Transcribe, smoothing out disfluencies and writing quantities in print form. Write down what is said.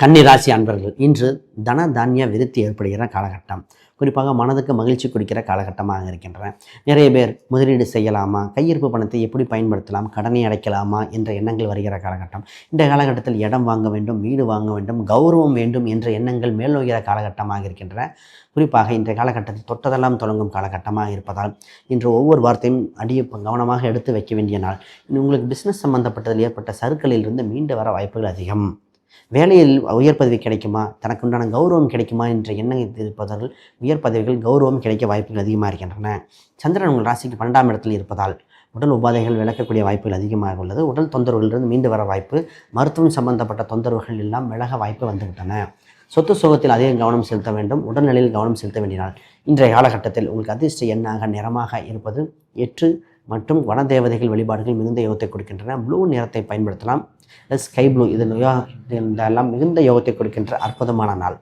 கன்னி ராசி அன்பர்கள் இன்று தன தானிய விருத்தி ஏற்படுகிற காலகட்டம். குறிப்பாக மனதுக்கு மகிழ்ச்சி கொடுக்கிற காலகட்டமாக இருக்கின்றன. நிறைய பேர் முதலீடு செய்யலாமா, கையிருப்பு பணத்தை எப்படி பயன்படுத்தலாம், கடனை அடைக்கலாமா என்ற எண்ணங்கள் வருகிற காலகட்டம். இந்த காலகட்டத்தில் இடம் வாங்க வேண்டும், வீடு வாங்க வேண்டும், கௌரவம் வேண்டும் என்ற எண்ணங்கள் மேல் நோக்கிற காலகட்டமாக இருக்கின்றன. குறிப்பாக இன்றைய காலகட்டத்தில் தொட்டதெல்லாம் தொடங்கும் காலகட்டமாக இருப்பதால் இன்று ஒவ்வொரு வார்த்தையும் கவனமாக எடுத்து வைக்க வேண்டிய நாள். உங்களுக்கு பிஸ்னஸ் சம்பந்தப்பட்டதில் ஏற்பட்ட சறுக்கலிலிருந்து மீண்டு வர வாய்ப்புகள் அதிகம். வேலையில் உயர் பதவி கிடைக்குமா, தனக்குண்டான கௌரவம் கிடைக்குமா என்ற எண்ணம் இருப்பவர்கள் உயர் பதவிகள் கௌரவம் கிடைக்க வாய்ப்புகள் அதிகமாக இருக்கின்றன. சந்திரன் உங்கள் ராசிக்கு 12ஆம் இடத்தில் இருப்பதால் உடல் உபாதைகள் விளக்கக்கூடிய வாய்ப்புகள் அதிகமாக உள்ளது. உடல் தொந்தரவுகளிலிருந்து மீண்டு வர வாய்ப்பு, மருத்துவம் சம்பந்தப்பட்ட தொந்தரவுகள் எல்லாம் விலக வாய்ப்பு வந்துவிட்டன. சொத்து சுகத்தில் அதிக கவனம் செலுத்த வேண்டும், உடல்நிலையில் கவனம் செலுத்த வேண்டினார். இன்றைய காலகட்டத்தில் உங்களுக்கு அதிர்ஷ்ட எண்ணாக நிறமாக இருப்பது 8 மற்றும் வனதேவதைகள் வழிபாடுகள் மிகுந்த யோகத்தை கொடுக்கின்றன. ப்ளூ நிறத்தை பயன்படுத்தலாம். ஸ்கை ப்ளூ இதெல்லாம் மிகுந்த யோகத்தை கொடுக்கின்ற அற்புதமான நாள்.